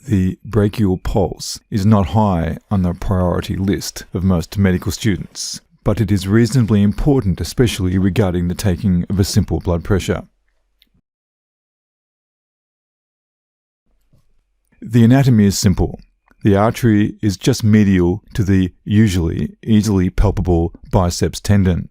The brachial pulse is not high on the priority list of most medical students, but it is reasonably important, especially regarding the taking of a simple blood pressure. The anatomy is simple. The artery is just medial to the usually easily palpable biceps tendon.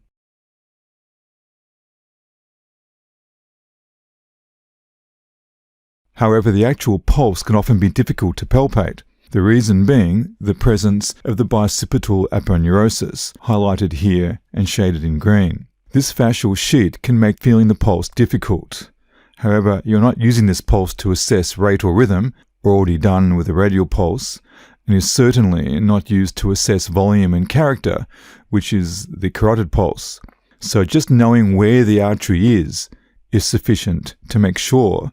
However, the actual pulse can often be difficult to palpate, the reason being the presence of the bicipital aponeurosis, highlighted here and shaded in green. This fascial sheet can make feeling the pulse difficult. However, you're not using this pulse to assess rate or rhythm, already done with a radial pulse, and is certainly not used to assess volume and character, which is the carotid pulse. So just knowing where the artery is sufficient to make sure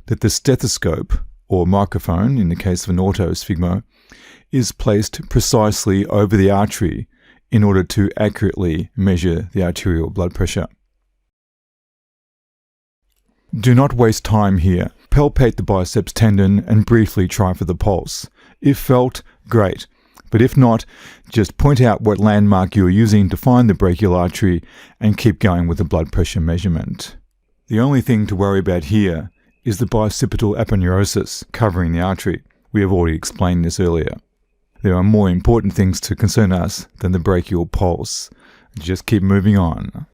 that the stethoscope, or microphone in the case of an autosphygmo, is placed precisely over the artery in order to accurately measure the arterial blood pressure. Do not waste time here. Palpate the biceps tendon and briefly try for the pulse. If felt, great. But if not, just point out what landmark you are using to find the brachial artery and keep going with the blood pressure measurement. The only thing to worry about here is the bicipital aponeurosis covering the artery. We have already explained this earlier. There are more important things to concern us than the brachial pulse. Just keep moving on.